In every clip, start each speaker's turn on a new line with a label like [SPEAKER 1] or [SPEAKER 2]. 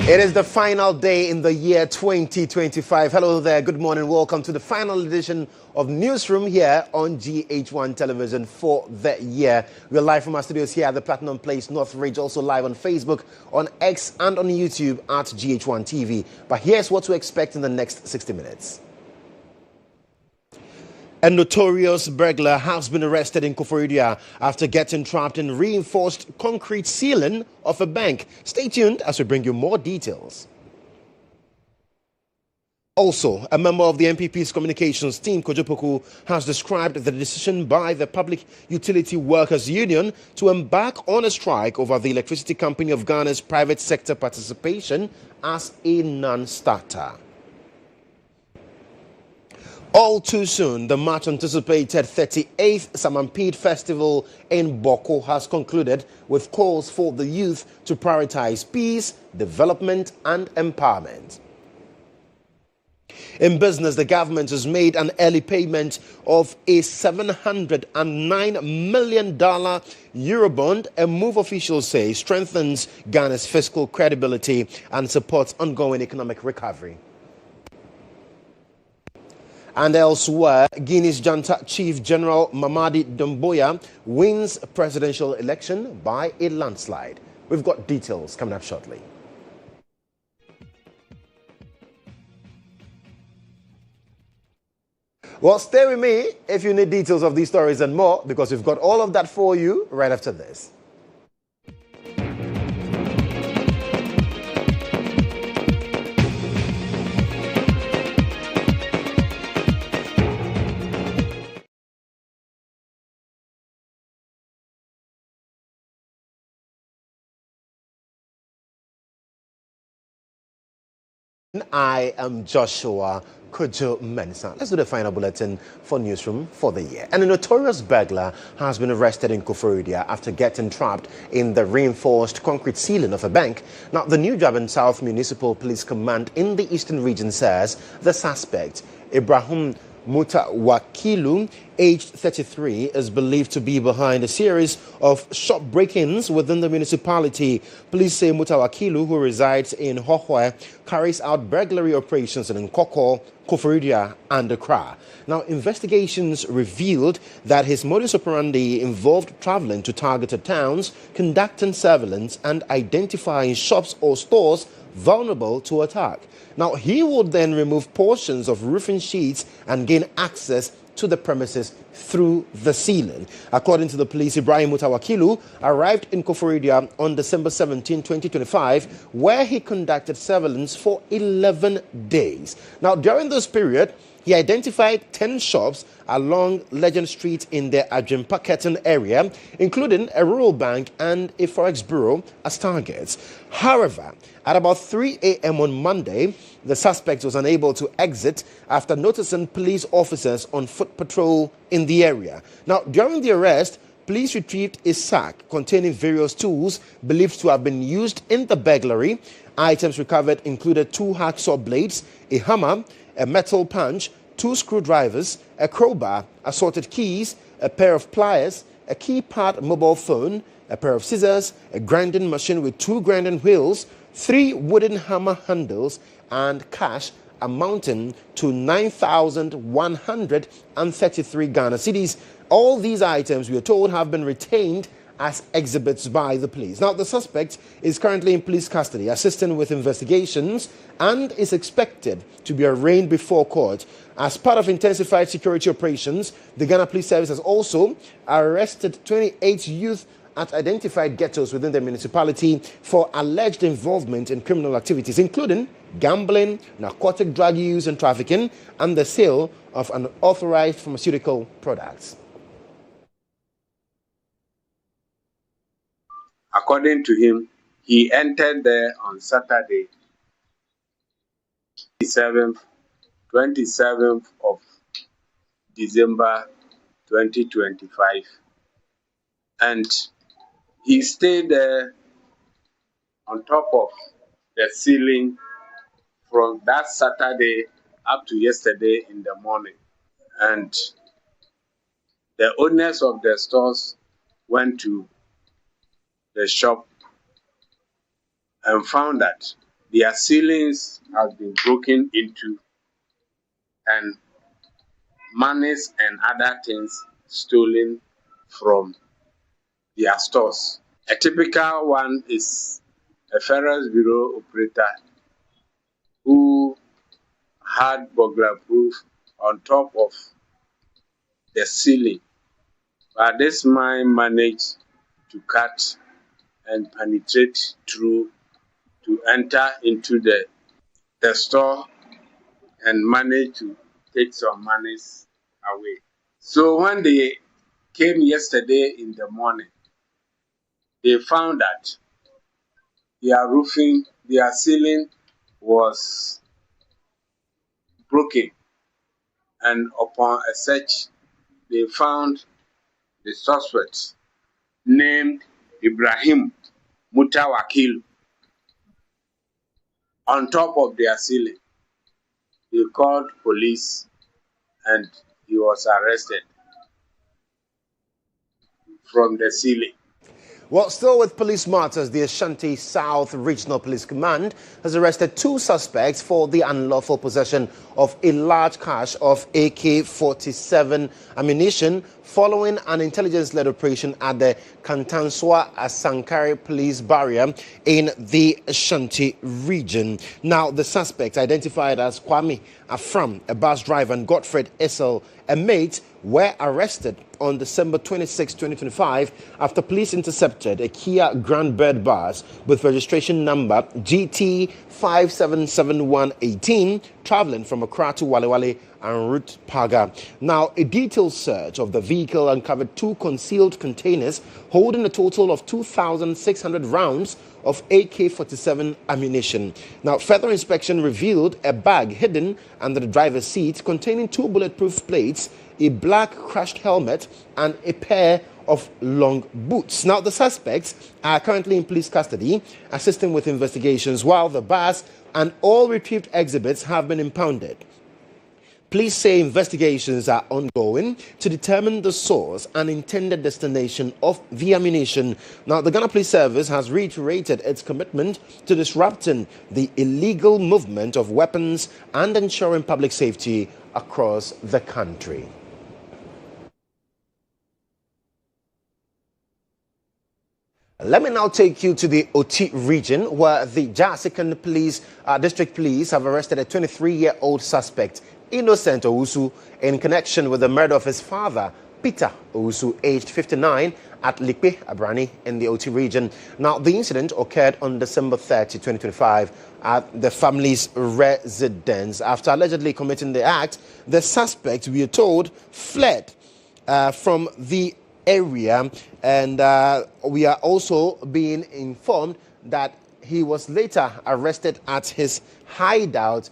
[SPEAKER 1] It is the final day in the year 2025. Hello there, good morning. Welcome to the final edition of Newsroom here on GHOne television for the year. We're live from our studios here at the Platinum Place, North Ridge, also live on Facebook, on X, and on YouTube at GHOne TV. But here's what to expect in the next 60 minutes. A notorious burglar has been arrested in Koforidua after getting trapped in reinforced concrete ceiling of a bank. Stay tuned as we bring you more details. Also, a member of the NPP's communications team, Kodjo, has described the decision by the Public Utility Workers Union to embark on a strike over the Electricity Company of Ghana's private sector participation as a non-starter. All too soon, the much-anticipated 38th Samampede Festival in Boko has concluded with calls for the youth to prioritize peace, development and empowerment. In business, the government has made an early payment of a $709 million Eurobond, a move officials say strengthens Ghana's fiscal credibility and supports ongoing economic recovery. And elsewhere, Guinea's Junta Chief General Mamadi Doumbouya wins a presidential election by a landslide. We've got details coming up shortly. Well, stay with me if you need details of these stories and more, because we've got all of that for you right after this. I am Joshua Kodjo Mensah. Let's do the final bulletin for Newsroom for the year. And a notorious burglar has been arrested in Koforidua after getting trapped in the reinforced concrete ceiling of a bank. Now, the New Durban South Municipal Police Command in the Eastern Region says the suspect, Ibrahim Mutawakilu, aged 33, is believed to be behind a series of shop break-ins within the municipality. Police say Mutawakilu, who resides in Hohwe, carries out burglary operations in Nkoko, Koforidua and Accra. Now, investigations revealed that his modus operandi involved traveling to targeted towns, conducting surveillance and identifying shops or stores vulnerable to attack. Now, he would then remove portions of roofing sheets and gain access to the premises through the ceiling. According to the police, Ibrahim Mutawakilu arrived in Koforidua on December 17, 2025, where he conducted surveillance for 11 days. Now, during this period, he identified 10 shops along Legend Street in the Adjimpaketon area, including a rural bank and a forex bureau as targets. However, at about 3 a.m. on Monday, the suspect was unable to exit after noticing police officers on foot patrol in the area. Now, during the arrest, police retrieved a sack containing various tools believed to have been used in the burglary. Items recovered included 2 hacksaw blades, a hammer, a metal punch, 2 screwdrivers, a crowbar, assorted keys, a pair of pliers, a keypad mobile phone, a pair of scissors, a grinding machine with 2 grinding wheels, 3 wooden hammer handles, and cash amounting to 9,133 Ghana cedis. All these items, we are told, have been retained as exhibits by the police. Now, the suspect is currently in police custody, assisting with investigations, and is expected to be arraigned before court. As part of intensified security operations, the Ghana Police Service has also arrested 28 youth at identified ghettos within the municipality for alleged involvement in criminal activities, including gambling, narcotic drug use and trafficking, and the sale of unauthorized pharmaceutical products.
[SPEAKER 2] According to him, he entered there on Saturday, 27th of December 2025, and he stayed there on top of the ceiling from that Saturday up to yesterday in the morning. And the owners of the stores went to the shop and found that their ceilings have been broken into and monies and other things stolen from their stores. A typical one is a Ferris Bureau operator who had burglar proof on top of the ceiling, but this man managed to cut and penetrate through to enter into the store and manage to take some monies away. So when they came yesterday in the morning, they found that their ceiling was broken, and upon a search, they found the suspect named Ibrahim Mutawakil on top of their ceiling. They called police and he was arrested from the ceiling.
[SPEAKER 1] Well, still with police matters, the Ashanti South Regional Police Command has arrested 2 suspects for the unlawful possession of a large cache of AK-47 ammunition following an intelligence-led operation at the Kantanswa Asankare police barrier in the Ashanti region. Now, the suspects, identified as Kwame Afram, a bus driver, and Godfred Essel, a mate, were arrested on December 26, 2025 after police intercepted a Kia Grandbird bus with registration number GT 577118 traveling from Accra to Walewale en route Paga. Now, a detailed search of the vehicle uncovered 2 concealed containers holding a total of 2,600 rounds of AK-47 ammunition. Now, further inspection revealed a bag hidden under the driver's seat containing 2 bulletproof plates, a black crushed helmet, and a pair of long boots. Now, the suspects are currently in police custody, assisting with investigations, while the bus and all retrieved exhibits have been impounded. Police say investigations are ongoing to determine the source and intended destination of the ammunition. Now, the Ghana Police Service has reiterated its commitment to disrupting the illegal movement of weapons and ensuring public safety across the country. Let me now take you to the Oti region, where the Jasikan District Police have arrested a 23-year-old suspect, Innocent Owusu, in connection with the murder of his father, Peter Owusu, aged 59, at Likpe, Abrani, in the Oti region. Now, the incident occurred on December 30, 2025, at the family's residence. After allegedly committing the act, the suspect, we are told, fled from the area, and we are also being informed that he was later arrested at his hideout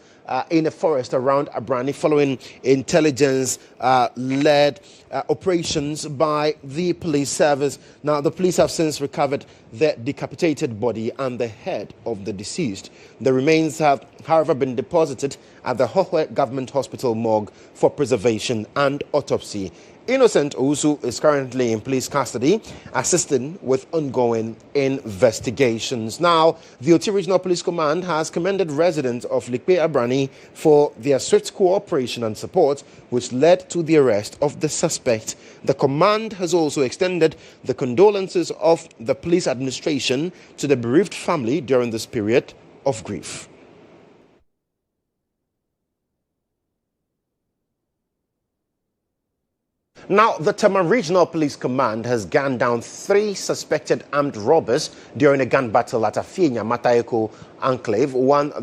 [SPEAKER 1] in a forest around Abrani following intelligence-led operations by the police service. Now, the police have since recovered the decapitated body and the head of the deceased. The remains have, however, been deposited at the Hohwe Government Hospital morgue for preservation and autopsy. Innocent Owusu is currently in police custody, assisting with ongoing investigations. Now, the Oti Regional Police Command has commended residents of Likpe Abrani for their swift cooperation and support, which led to the arrest of the suspect. The command has also extended the condolences of the police administration to the bereaved family during this period of grief. Now, the Tema Regional Police Command has gunned down 3 suspected armed robbers during a gun battle at Afienya Matayeko enclave.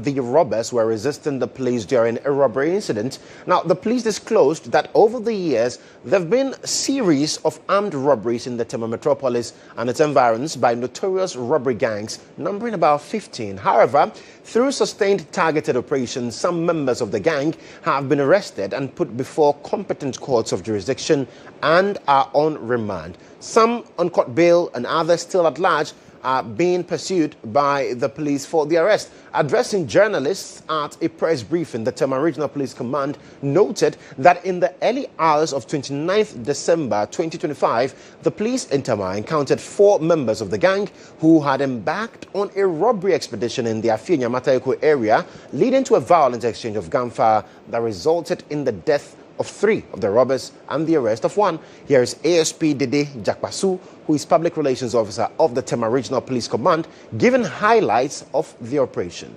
[SPEAKER 1] The robbers were resisting the police during a robbery incident. Now, the police disclosed that over the years, there have been a series of armed robberies in the Tema metropolis and its environs by notorious robbery gangs, numbering about 15. However, through sustained targeted operations, some members of the gang have been arrested and put before competent courts of jurisdiction and are on remand. Some on court bail and others still at large are being pursued by the police for the arrest. Addressing journalists at a press briefing, the Tema Regional Police Command noted that in the early hours of 29th December 2025, the police in Tema encountered 4 members of the gang who had embarked on a robbery expedition in the Afienya Matayoko area, leading to a violent exchange of gunfire that resulted in the death of 3 of the robbers and the arrest of 1. Here is ASP Dede Jakpasu, who is Public Relations Officer of the Tema Regional Police Command, giving highlights of the operation.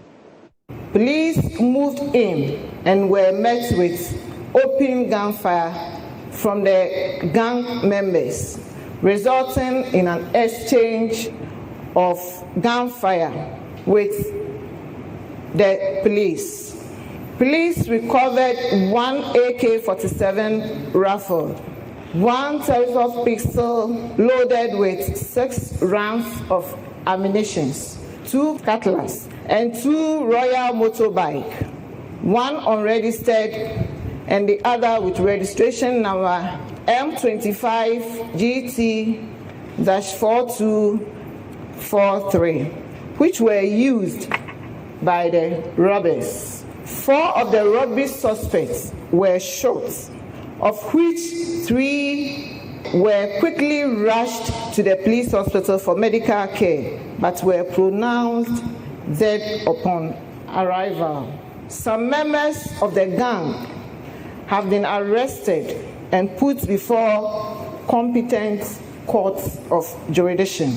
[SPEAKER 3] Police moved in and were met with open gunfire from the gang members, resulting in an exchange of gunfire with the police. Police recovered 1 AK-47 rifle, 1 telephone pistol loaded with 6 rounds of ammunition, 2 cutlass, and 2 Royal motorbike, 1 unregistered and the other with registration number M25 GT-4243, which were used by the robbers. 4 of the robbery suspects were shot, of which 3 were quickly rushed to the police hospital for medical care, but were pronounced dead upon arrival. Some members of the gang have been arrested and put before competent courts of jurisdiction,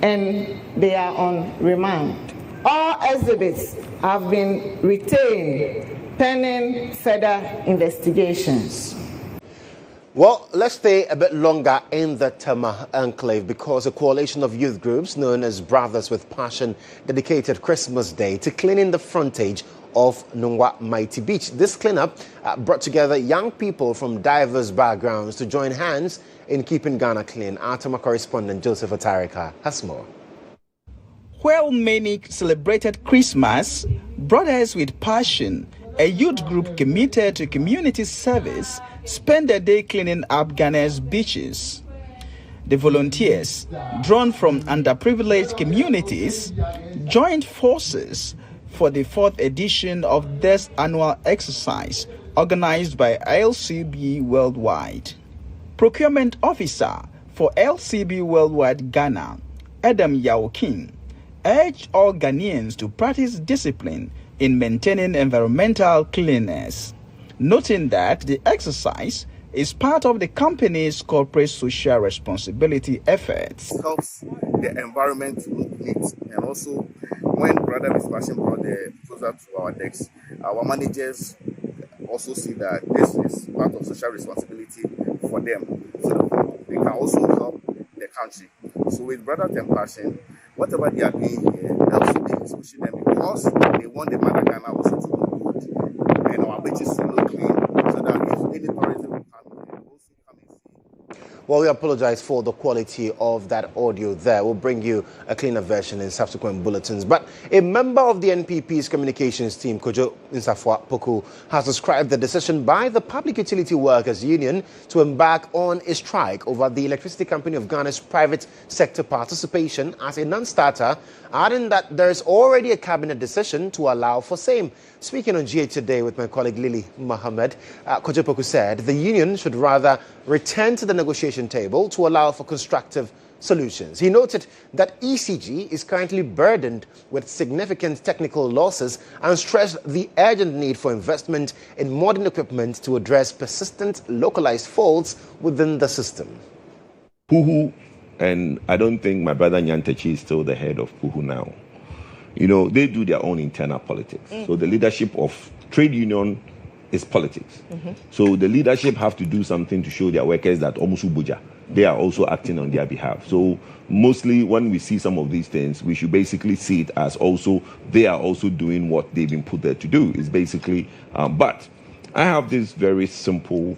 [SPEAKER 3] and they are on remand. All exhibits have been retained pending further investigations.
[SPEAKER 1] Well, let's stay a bit longer in the Tema enclave because a coalition of youth groups known as Brothers with Passion dedicated Christmas Day to cleaning the frontage of Nungwa Mighty Beach. This cleanup brought together young people from diverse backgrounds to join hands in keeping Ghana clean. Our Tema correspondent Joseph Otarika has more.
[SPEAKER 4] While many celebrated Christmas, Brothers with Passion, a youth group committed to community service, spent the day cleaning up Ghana's beaches. The volunteers, drawn from underprivileged communities, joined forces for the 4th edition of this annual exercise organized by LCB Worldwide. Procurement Officer for LCB Worldwide Ghana, Adam Yao King, urged all Ghanaians to practice discipline in maintaining environmental cleanliness, noting that the exercise is part of the company's corporate social responsibility efforts.
[SPEAKER 5] It helps the environment to look neat, and also when Brother with Passion brought the proposal to our decks, our managers also see that this is part of social responsibility for them, so that they can also help the country. So with Brother with Passion, whatever they are doing here, LCB is pushing them because they want the Mother Ghana also to look good and our beaches to look clean, so that if any tourism will come here, also come and see.
[SPEAKER 1] Well, we apologize for the quality of that audio there. We'll bring you a cleaner version in subsequent bulletins. But a member of the NPP's communications team, Kodjo Poku, has described the decision by the Public Utility Workers Union to embark on a strike over the Electricity Company of Ghana's private sector participation as a non-starter, adding that there is already a cabinet decision to allow for same. Speaking on GH Today with my colleague Lily Mohammed, Kodjo Poku said the union should rather return to the negotiation table to allow for constructive solutions. He noted that ECG is currently burdened with significant technical losses and stressed the urgent need for investment in modern equipment to address persistent localized faults within the system.
[SPEAKER 6] Puhu, and I don't think my brother Nyantechi is still the head of Puhu now. You know, they do their own internal politics. So the leadership of trade union is politics. So the leadership have to do something to show their workers that Omusu Buja, they are also acting on their behalf. So mostly when we see some of these things, we should basically see it as also they are also doing what they've been put there to do. It's basically, but I have this very simple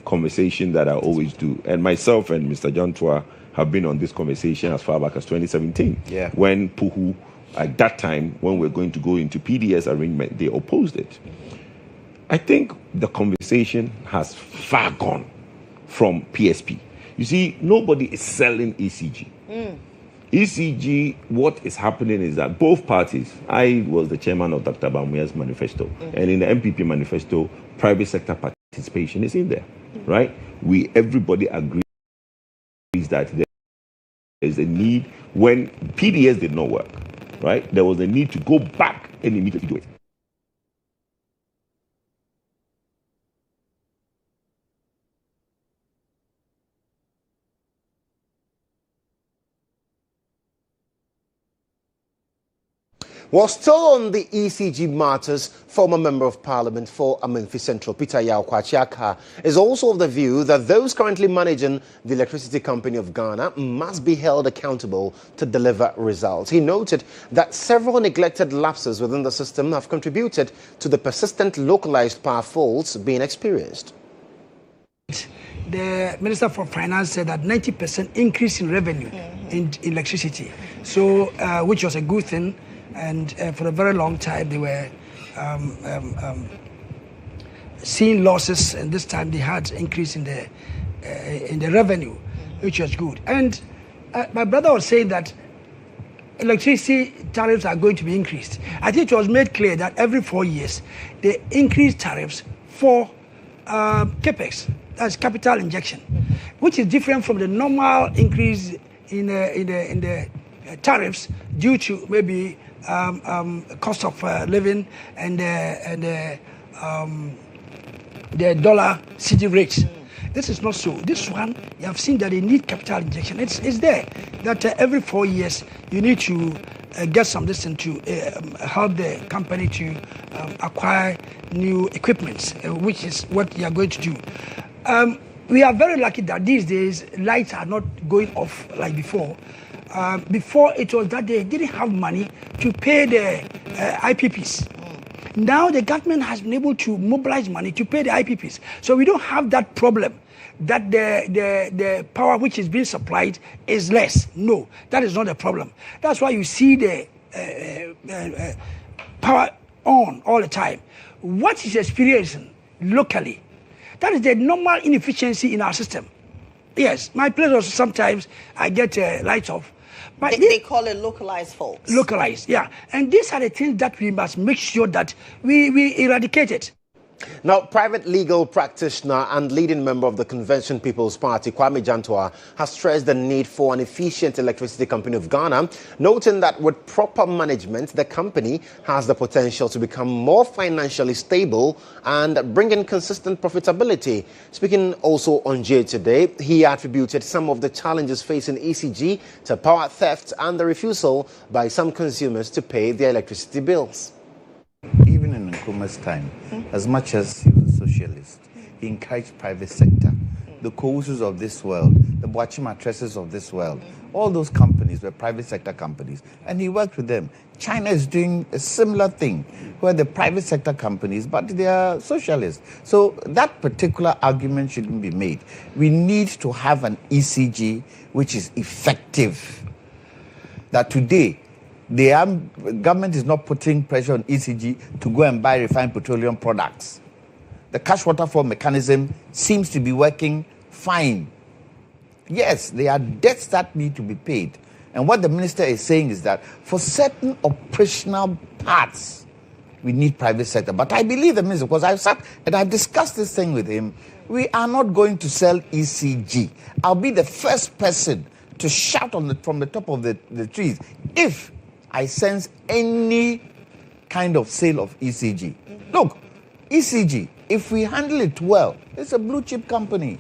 [SPEAKER 6] conversation that I always do. And myself and Mr. John Tua have been on this conversation as far back as 2017. When Puhu, at that time, when we're going to go into PDS arrangement, they opposed it. I think the conversation has far gone from PSP. You see, nobody is selling ECG. ECG, what is happening is that both parties, I was the chairman of Dr. Bamuya's manifesto, and in the MPP manifesto, private sector participation is in there, right? Everybody agrees that there is a need, when PDS did not work, right? There was a need to go back and immediately do it.
[SPEAKER 1] Well, still on the ECG matters, former Member of Parliament for Amenfi Central, Peter Yaw Kwachiaka, is also of the view that those currently managing the Electricity Company of Ghana must be held accountable to deliver results. He noted that several neglected lapses within the system have contributed to the persistent localized power faults being experienced.
[SPEAKER 7] The Minister for Finance said that 90% increase in revenue in electricity, so which was a good thing. And for a very long time, they were seeing losses, and this time they had increase in the revenue, which was good. And my brother was saying that electricity tariffs are going to be increased. I think it was made clear that every 4 years they increase tariffs for capex, that's capital injection, which is different from the normal increase in the tariffs due to maybe cost of living and the dollar city rates. This is not so. This one, you have seen that they need capital injection. It's there that every 4 years you need to get some distance to help the company to acquire new equipment, which is what you are going to do. We are very lucky that these days lights are not going off like before. Before it was that they didn't have money to pay the IPPs. Now the government has been able to mobilize money to pay the IPPs. So we don't have that problem that the power which is being supplied is less. No, that is not a problem. That's why you see the power on all the time. What is experiencing locally, that is the normal inefficiency in our system. Yes, my place also sometimes I get lights off. But
[SPEAKER 8] they call it localized faults.
[SPEAKER 7] Localized, yeah. And these are the things that we must make sure that we eradicate it.
[SPEAKER 1] Now, private legal practitioner and leading member of the Convention People's Party, Kwame Jantua, has stressed the need for an efficient electricity company of Ghana, noting that with proper management, the company has the potential to become more financially stable and bring in consistent profitability. Speaking also on J Today, he attributed some of the challenges facing ECG to power theft and the refusal by some consumers to pay their electricity bills.
[SPEAKER 9] Even in Nkrumah's time, as much as he was a socialist, he encouraged private sector. The Kousus of this world, the Boachi mattresses of this world, all those companies were private sector companies, and he worked with them. China is doing a similar thing, where the private sector companies, but they are socialists. So that particular argument shouldn't be made. We need to have an ECG which is effective. That today, the government is not putting pressure on ECG to go and buy refined petroleum products. The cash waterfall mechanism seems to be working fine. Yes, there are debts that need to be paid. And what the minister is saying is that for certain operational parts, we need private sector. But I believe the minister, because I've sat and I've discussed this thing with him, we are not going to sell ECG. I'll be the first person to shout from the top of the trees if I sense any kind of sale of ECG. Look, ECG, if we handle it well, it's a blue chip company.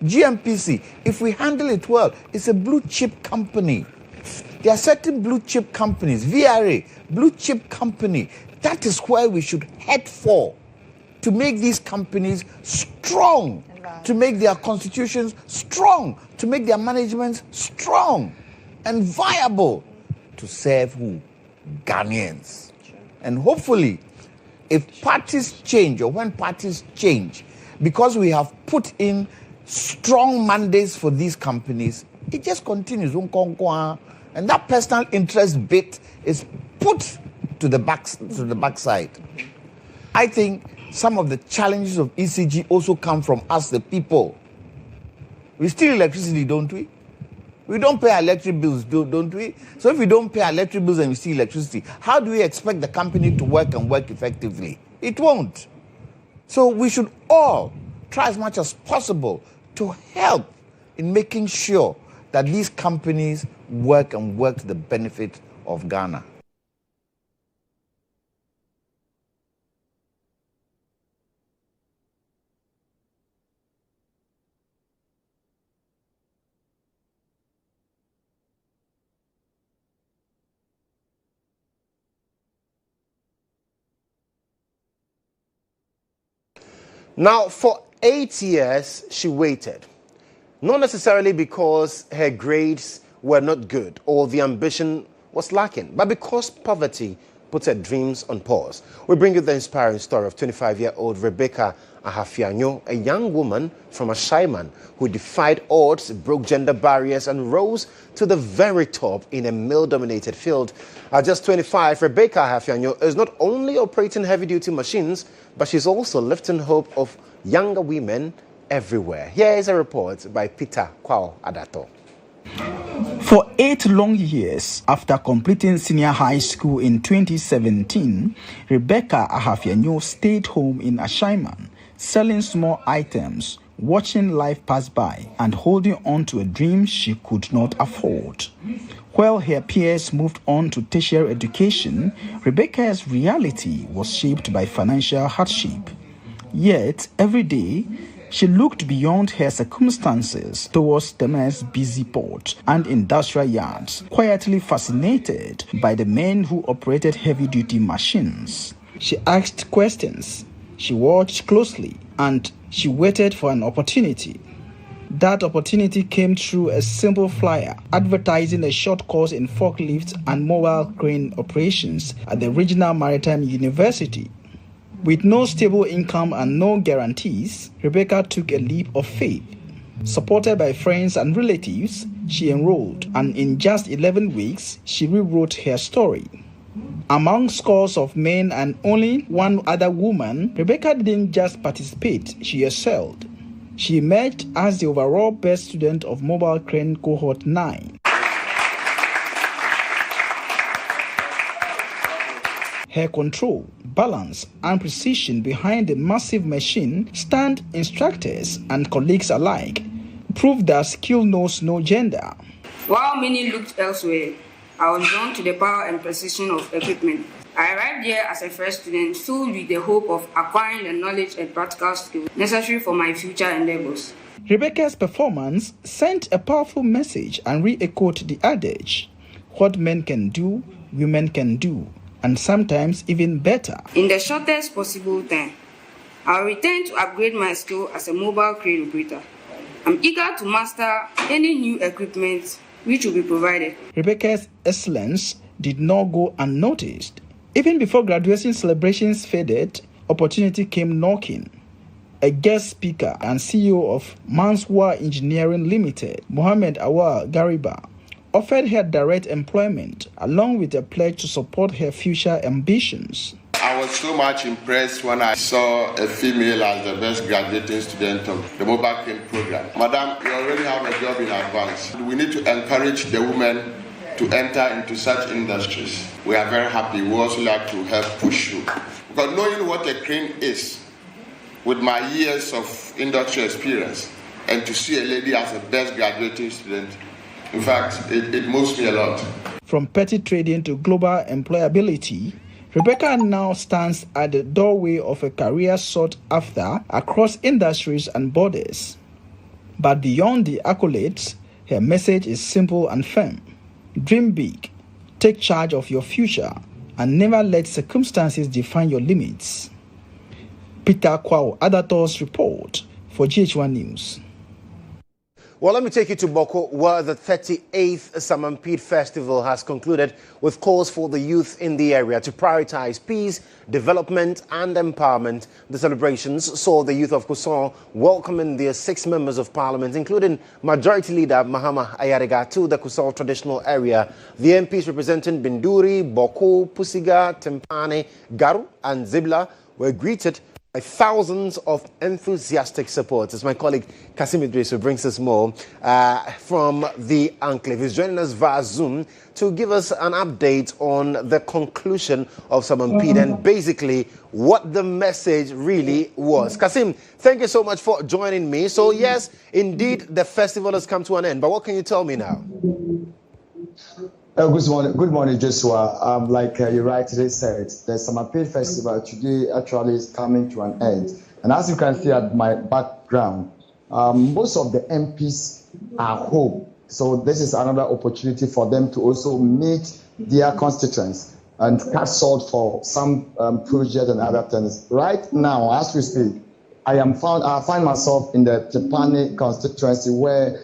[SPEAKER 9] GMPC, if we handle it well, it's a blue chip company. There are certain blue chip companies, VRA, blue chip company. That is where we should head for, to make these companies strong, to make their constitutions strong, to make their managements strong and viable. To serve who? Ghanaians. And hopefully, if parties change or when parties change, because we have put in strong mandates for these companies, it just continues. And that personal interest bit is put to the backside. I think some of the challenges of ECG also come from us, the people. We steal electricity, don't we? We don't pay our electric bills, don't we? So if we don't pay our electric bills and we see electricity, how do we expect the company to work and work effectively? It won't. So we should all try as much as possible to help in making sure that these companies work and work to the benefit of Ghana.
[SPEAKER 1] Now, for 8 years, she waited. Not necessarily because her grades were not good or the ambition was lacking, but because poverty put her dreams on pause. We bring you the inspiring story of 25-year-old Rebecca Ahafianyo, a young woman from Ashaiman who defied odds, broke gender barriers, and rose to the very top in a male-dominated field. At just 25, Rebecca Ahafianyo is not only operating heavy-duty machines, but she's also lifting hope of younger women everywhere. Here is a report by Peter Kwao Adato.
[SPEAKER 4] For 8 long years after completing senior high school in 2017, Rebecca Ahafianyo stayed home in Ashaiman, selling small items, watching life pass by, and holding on to a dream she could not afford. While her peers moved on to tertiary education, Rebecca's reality was shaped by financial hardship. Yet, every day, she looked beyond her circumstances towards Teme's busy port and industrial yards, quietly fascinated by the men who operated heavy-duty machines. She asked questions, she watched closely, and she waited for an opportunity. That opportunity came through a simple flyer advertising a short course in forklift and mobile crane operations at the Regional Maritime University. With no stable income and no guarantees, Rebecca took a leap of faith. Supported by friends and relatives, she enrolled, and in just 11 weeks, she rewrote her story. Among scores of men and only one other woman, Rebecca didn't just participate, she excelled. She emerged as the overall best student of Mobile Crane Cohort 9. Her control, balance, and precision behind the massive machine stunned instructors and colleagues alike, proved that skill knows no gender.
[SPEAKER 10] While many looked elsewhere, I was drawn to the power and precision of equipment. I arrived here as a first student, filled with the hope of acquiring the knowledge and practical skills necessary for my future endeavors.
[SPEAKER 4] Rebecca's performance sent a powerful message and re-echoed the adage, what men can do, women can do, and sometimes even better.
[SPEAKER 10] In the shortest possible time, I'll return to upgrade my skill as a mobile crane operator. I'm eager to master any new equipment which will be provided.
[SPEAKER 4] Rebecca's excellence did not go unnoticed. Even before graduation celebrations faded, opportunity came knocking. A guest speaker and CEO of Manswa Engineering Limited, Mohammed Awal Gariba, offered her direct employment along with a pledge to support her future ambitions.
[SPEAKER 11] I was so much impressed when I saw a female as the best graduating student of the mobile crane program. Madam, you already have a job in advance. We need to encourage the women to enter into such industries. We are very happy. We also like to help push you. Because knowing what a crane is, with my years of industry experience, and to see a lady as the best graduating student, in fact, it moves me a lot.
[SPEAKER 4] From petty trading to global employability, Rebecca now stands at the doorway of a career sought after across industries and borders. But beyond the accolades, her message is simple and firm. Dream big, take charge of your future, and never let circumstances define your limits. Peter Kwao Adato's report for GHOne News.
[SPEAKER 1] Well, let me take you to Boko, where the 38th Samampid Festival has concluded with calls for the youth in the area to prioritize peace, development, and empowerment. The celebrations saw the youth of Kusong welcoming their 6 members of parliament, including Majority Leader Mahama Ayariga, to the Kusong traditional area. The MPs representing Binduri, Boko, Pusiga, Tempane, Garu, and Zibla were greeted Thousands of enthusiastic supporters. My colleague Kasim Idris, who brings us more from the enclave, is joining us via Zoom to give us an update on the conclusion of Samampede and basically what the message really was. Kasim, thank you so much for joining me. So yes, indeed, the festival has come to an end, but what can you tell me now?
[SPEAKER 12] Good morning, Joshua. Like you rightly said, the Samampede Festival today actually is coming to an end. And as you can see at my background, most of the MPs are home. So this is another opportunity for them to also meet their constituents and cast salt for some project and other things. Right now, as we speak, I find myself in the Tempani constituency where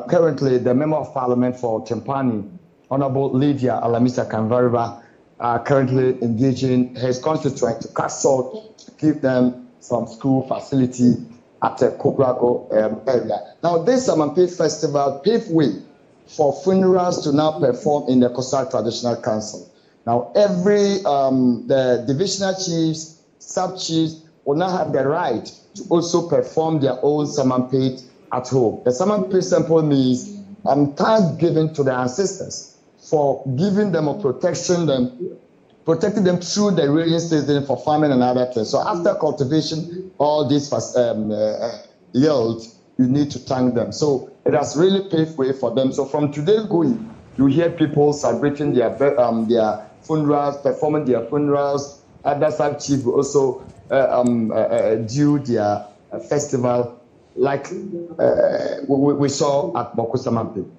[SPEAKER 12] currently the Member of Parliament for Tempani, Honorable Lydia Alamisa Kanvariba, are currently engaging his constituents to cast salt to give them some school facility at the Kobrago area. Now, this Samampede Festival paved way for funerals to now perform in the Kosa Traditional Council. Now, the divisional chiefs, sub-chiefs will now have the right to also perform their own Samampede at home. The Samampede simple means thanks given to the ancestors for giving them a protecting them through the rainy season for farming and other things. So after cultivation, all these yield, you need to thank them. So it has really paved way for them. So from today going, you hear people celebrating their funerals, performing their funerals. Other sub-chiefs will also do their festival like we saw at Boku Samampede.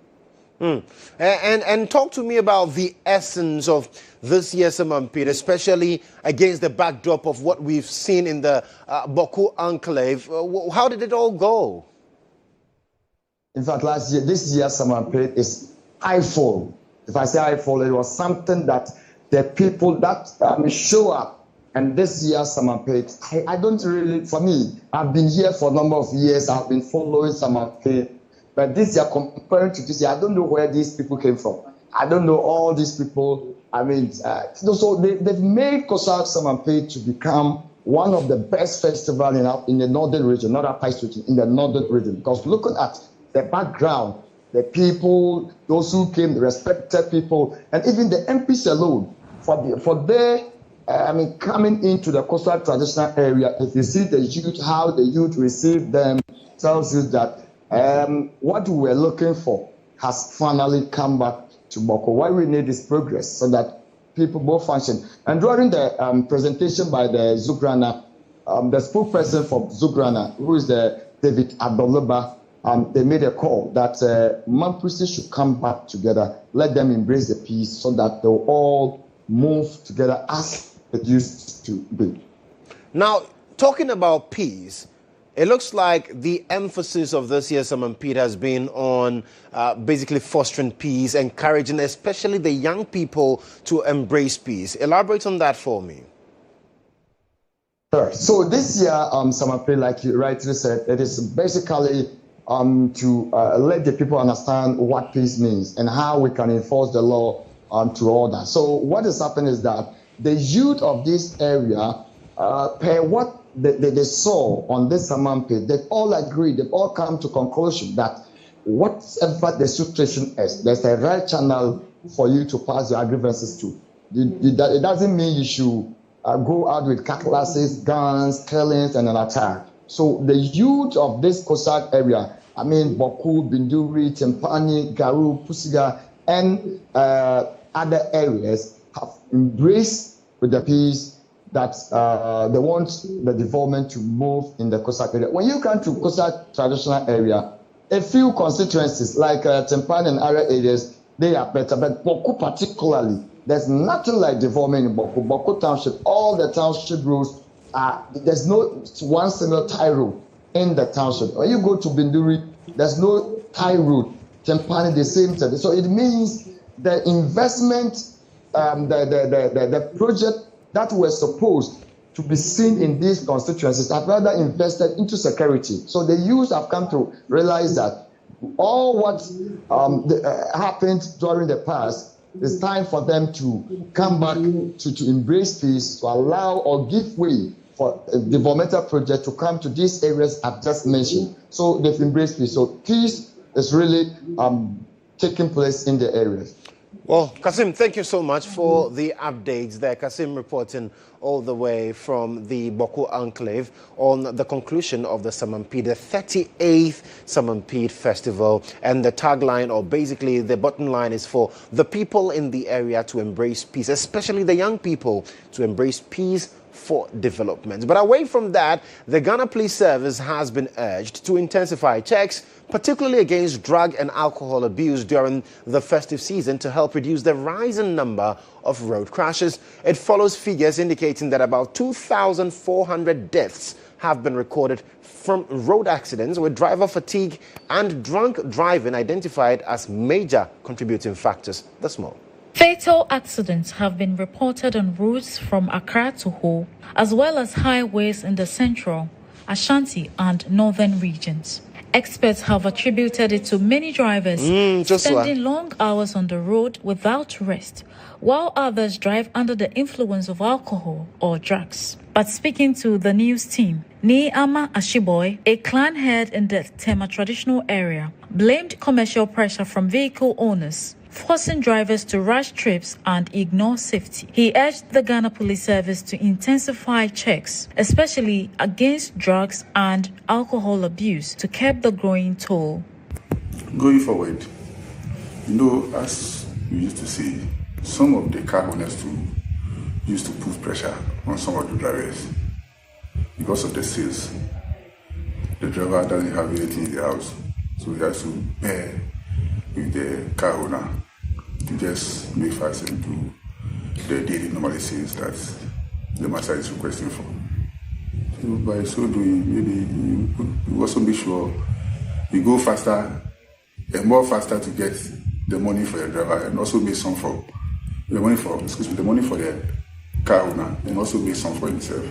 [SPEAKER 1] And talk to me about the essence of this year's Samampede, especially against the backdrop of what we've seen in the Boku enclave. How did it all go?
[SPEAKER 12] In fact, this year's Samampede is eyeful. If I say eyeful, it was something that the people that show up. And this year's Samampede, I don't really, for me, I've been here for a number of years. I've been following Samampede. But this year, comparing to this year, I don't know where these people came from. I don't know all these people. I mean, so they've made Kosa Samampede to become one of the best festivals in the northern region, not Upper East region, in the northern region. Because looking at the background, the people, those who came, the respected people, and even the MPs alone, coming into the coastal traditional area, if you see the youth, how the youth receive them, tells you that what we were looking for has finally come back to Boko. Why we need this progress so that people both function. And during the presentation by the Zugrana, the spokesperson for Zugrana, who is the David Adoloba, they made a call that Mamprisi should come back together, let them embrace the peace so that they'll all move together as it used to be.
[SPEAKER 1] Now, talking about peace, it looks like the emphasis of this year's Samampede has been on basically fostering peace, encouraging especially the young people to embrace peace. Elaborate on that for me.
[SPEAKER 12] Sure. So this year, Samampede, like you rightly said, it is basically to let the people understand what peace means and how we can enforce the law to all that. So what is happening is that the youth of this area, per what they saw on this Samampede, they've all agreed, they've all come to conclusion that whatever the situation is, there's a right channel for you to pass your grievances to. It doesn't mean you should go out with cutlasses, guns, killings, and an attack. So the youth of this Kosak area, Boku, Binduri, Tempani, Garu, Pusiga, and other areas have embraced with the peace that they want the development to move in the Kosak area. When you come to Kosak traditional area, a few constituencies like Tempani and other areas, they are better. But Boku particularly, there's nothing like development in Boku. Boku Township, all the township roads, there's no one single tie road in the township. When you go to Binduri, there's no tie road. Tempani, the same thing. So it means the investment, the project that were supposed to be seen in these constituencies have rather invested into security. So the youth have come to realize that all what happened during the past, it's time for them to come back to embrace peace, to allow or give way for the environmental project to come to these areas I've just mentioned. So they've embraced peace. So peace is really taking place in the areas.
[SPEAKER 1] Well, Kasim, thank you so much for the updates there. Kasim reporting all the way from the Boko Enclave on the conclusion of the Samampede, the 38th Samampede Festival. And the tagline, or basically the bottom line, is for the people in the area to embrace peace, especially the young people to embrace peace for development. But away from that, the Ghana Police Service has been urged to intensify checks, particularly against drug and alcohol abuse during the festive season, to help reduce the rising number of road crashes. It follows figures indicating that about 2,400 deaths have been recorded from road accidents, with driver fatigue and drunk driving identified as major contributing factors. That's more.
[SPEAKER 13] Fatal accidents have been reported on routes from Accra to Ho, as well as highways in the central, Ashanti and northern regions. Experts have attributed it to many drivers spending long hours on the road without rest, while others drive under the influence of alcohol or drugs. But speaking to the news team, Niama Ashiboy, a clan head in the Tema traditional area, blamed commercial pressure from vehicle owners, forcing drivers to rush trips and ignore safety. He urged the Ghana Police Service to intensify checks, especially against drugs and alcohol abuse, to curb the growing toll.
[SPEAKER 14] Going forward, as we used to see, some of the car owners used to put pressure on some of the drivers because of the sales. The driver doesn't have anything in the house, so he has to bear with the car owner to just make fast into the daily normalities that the master is requesting for. So by so doing, maybe you also be sure you go faster and more faster to get the money for the driver, and also make some for the money for the car owner, and also make some for himself.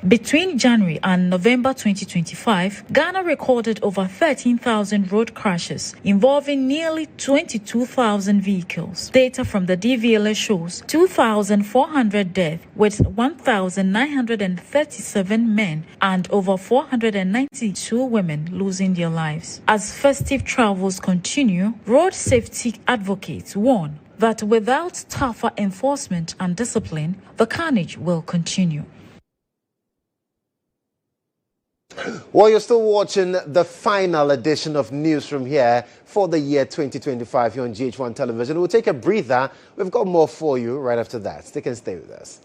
[SPEAKER 13] Between January and November 2025, Ghana recorded over 13,000 road crashes involving nearly 22,000 vehicles. Data from the DVLA shows 2,400 deaths, with 1,937 men and over 492 women losing their lives. As festive travels continue, road safety advocates warn that without tougher enforcement and discipline, the carnage will continue.
[SPEAKER 1] Well, you're still watching the final edition of Newsroom here for the year 2025 here on GHOne Television. We'll take a breather. We've got more for you right after that. Stick and stay with us.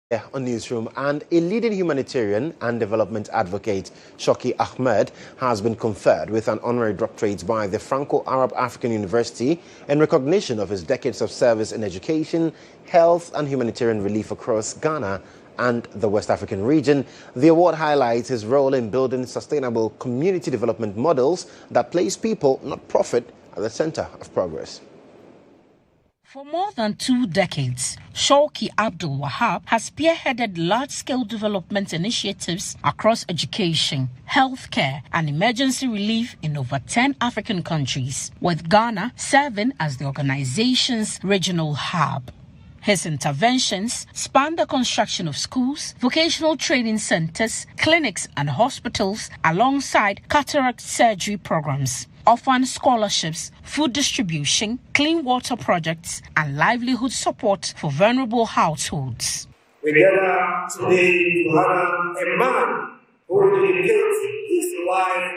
[SPEAKER 1] On Newsroom, and a leading humanitarian and development advocate, Shoki Ahmed, has been conferred with an honorary doctorate by the Franco-Arab African University in recognition of his decades of service in education, health and humanitarian relief across Ghana and the West African region. The award highlights his role in building sustainable community development models that place people, not profit, at the center of progress.
[SPEAKER 15] For more than 2 decades, Shoki Abdul Wahab has spearheaded large-scale development initiatives across education, healthcare, and emergency relief in over 10 African countries, with Ghana serving as the organization's regional hub. His interventions span the construction of schools, vocational training centers, clinics, and hospitals, alongside cataract surgery programs, orphan scholarships, food distribution, clean water projects, and livelihood support for vulnerable households.
[SPEAKER 16] We gather today to honor a man who dedicates his life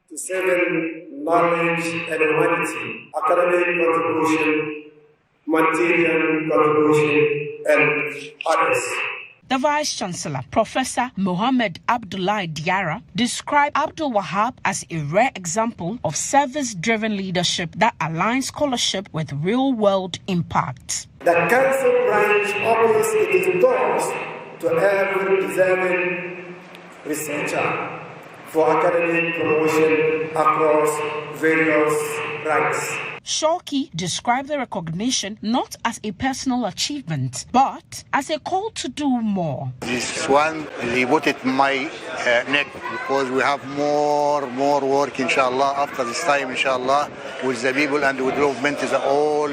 [SPEAKER 16] to serving knowledge and humanity, academic contribution, humanitarian contribution, and others.
[SPEAKER 15] The Vice-Chancellor, Professor Mohammed Abdullahi Diarra, described Abdul Wahab as a rare example of service-driven leadership that aligns scholarship with real-world impact.
[SPEAKER 16] The Council branch opens its doors to every deserving researcher for academic promotion across various ranks.
[SPEAKER 15] Shoki described the recognition not as a personal achievement, but as a call to do more.
[SPEAKER 17] This one, he put it in my neck because we have more work, inshallah, after this time, inshallah, with the people and with development is all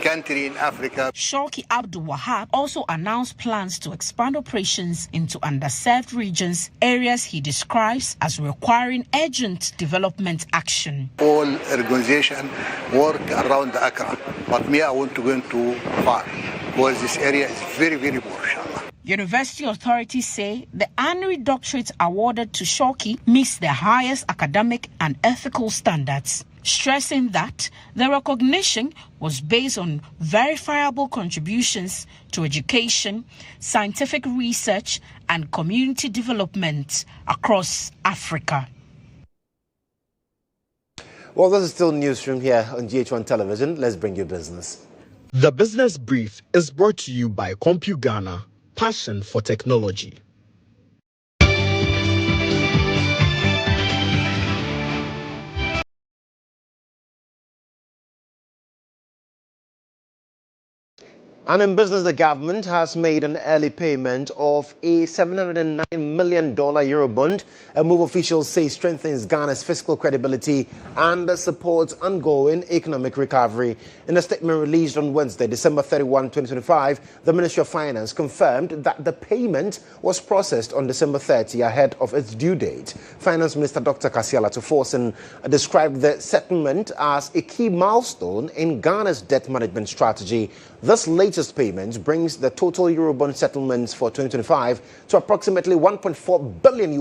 [SPEAKER 17] country in Africa.
[SPEAKER 15] Shoki Abdul Wahab also announced plans to expand operations into underserved regions, areas he describes as requiring urgent development action.
[SPEAKER 17] All organization work around the Accra, but me, I want to go into far because this area is very, very poor, inshallah.
[SPEAKER 15] University authorities say the honorary doctorate awarded to Shoki meets the highest academic and ethical standards, stressing that the recognition was based on verifiable contributions to education, scientific research, and community development across Africa.
[SPEAKER 1] Well, this is still Newsroom here on GHOne Television. Let's bring you business.
[SPEAKER 18] The Business Brief is brought to you by CompuGhana, passion for technology.
[SPEAKER 1] And in business, the government has made an early payment of a $709 million Eurobond, a move officials say strengthens Ghana's fiscal credibility and supports ongoing economic recovery. In a statement released on Wednesday, December 31, 2025, the Ministry of Finance confirmed that the payment was processed on December 30 ahead of its due date. Finance Minister Dr. Kasiala Tuforsen described the settlement as a key milestone in Ghana's debt management strategy. This latest payment brings the total Eurobond settlements for 2025 to approximately $1.4 billion.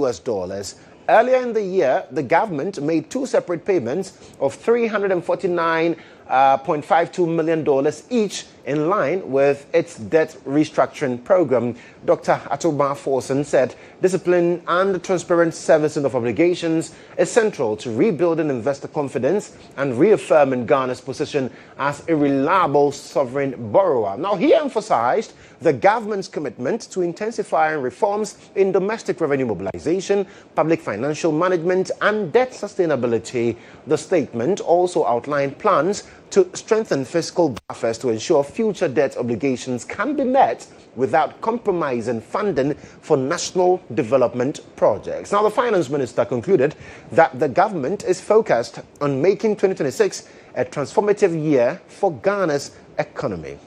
[SPEAKER 1] Earlier in the year, the government made 2 separate payments of $349.52 million each, in line with its debt restructuring program. Dr. Atoba Forson said discipline and transparent servicing of obligations is central to rebuilding investor confidence and reaffirming Ghana's position as a reliable sovereign borrower. Now, he emphasized the government's commitment to intensifying reforms in domestic revenue mobilization, public financial management, and debt sustainability. The statement also outlined plans to strengthen fiscal buffers to ensure future debt obligations can be met without compromising funding for national development projects. Now, the finance minister concluded that the government is focused on making 2026 a transformative year for Ghana's economy.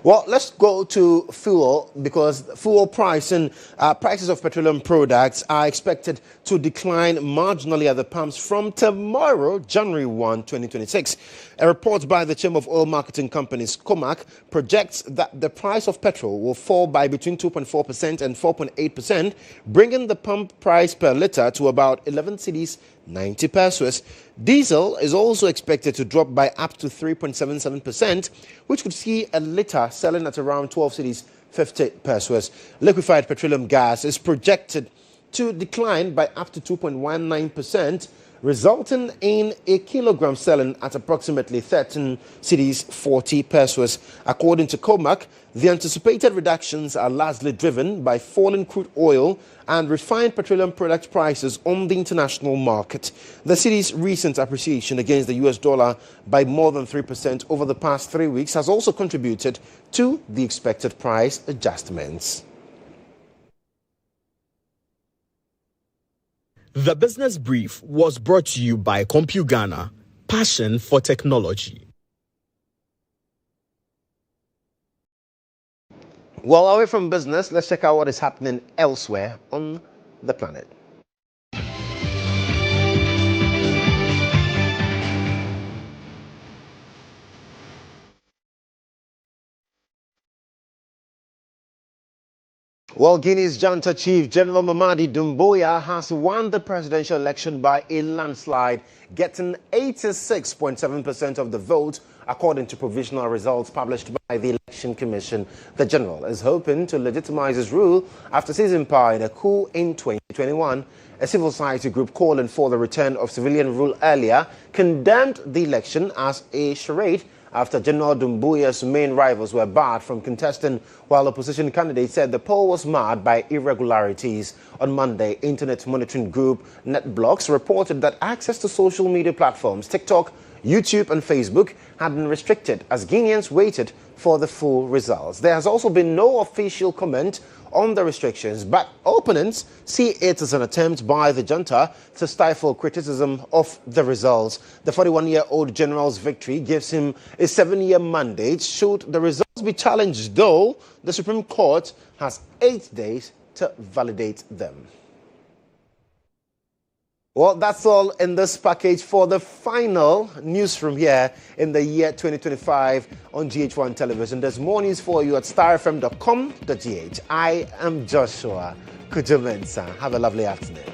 [SPEAKER 1] Well, let's go to fuel, because fuel prices of petroleum products are expected to decline marginally at the pumps from tomorrow, January 1, 2026. A report by the Chamber of Oil Marketing Companies, COMAC, projects that the price of petrol will fall by between 2.4% and 4.8%, bringing the pump price per litre to about 11 cedis 90 pesos. Diesel is also expected to drop by up to 3.77%, which could see a litre selling at around 12 cedis 50 pesos. Liquefied petroleum gas is projected to decline by up to 2.19%, resulting in a kilogram selling at approximately 13 cedis 40 pesos. According to COMAC, the anticipated reductions are largely driven by falling crude oil and refined petroleum product prices on the international market. The cedi's recent appreciation against the US dollar by more than 3% over the past 3 weeks has also contributed to the expected price adjustments.
[SPEAKER 18] The Business Brief was brought to you by CompuGhana, passion for technology.
[SPEAKER 1] Well, away from business, let's check out what is happening elsewhere on the planet. Well, Guinea's junta chief, General Mamadi Doumbouya, has won the presidential election by a landslide, getting 86.7% of the vote, according to provisional results published by the Election Commission. The general is hoping to legitimize his rule after seizing power in a coup in 2021. A civil society group calling for the return of civilian rule earlier condemned the election as a charade after General Doumbouya's main rivals were barred from contesting, while opposition candidates said the poll was marred by irregularities. On Monday, internet monitoring group NetBlocks reported that access to social media platforms TikTok, YouTube and Facebook had been restricted as Guineans waited for the full results. There has also been no official comment on the restrictions, but opponents see it as an attempt by the junta to stifle criticism of the results. The 41-year-old general's victory gives him a 7-year mandate should the results be challenged, though the Supreme Court has 8 days to validate them. Well, that's all in this package for the final newsroom here in the year 2025 on GHOne television. There's more news for you at starfm.com.gh. I am Joshua Kodjo Mensah. Have a lovely afternoon.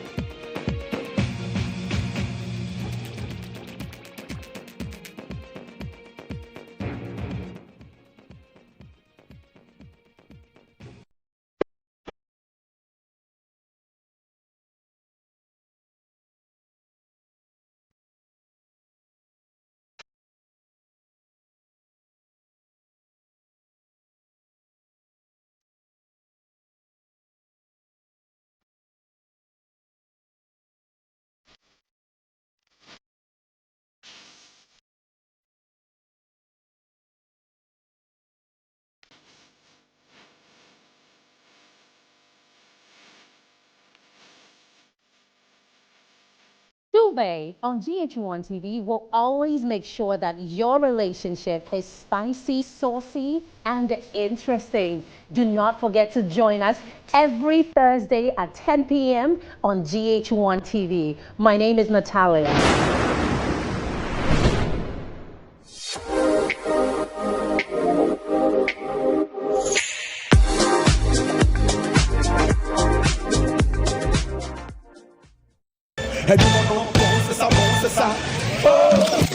[SPEAKER 19] Duvet on GHOne TV will always make sure that your relationship is spicy, saucy, and interesting. Do not forget to join us every Thursday at 10 p.m. on GHOne TV. My name is Natalia.
[SPEAKER 20] Hey, bon, c'est ça, c'est ça. Oh.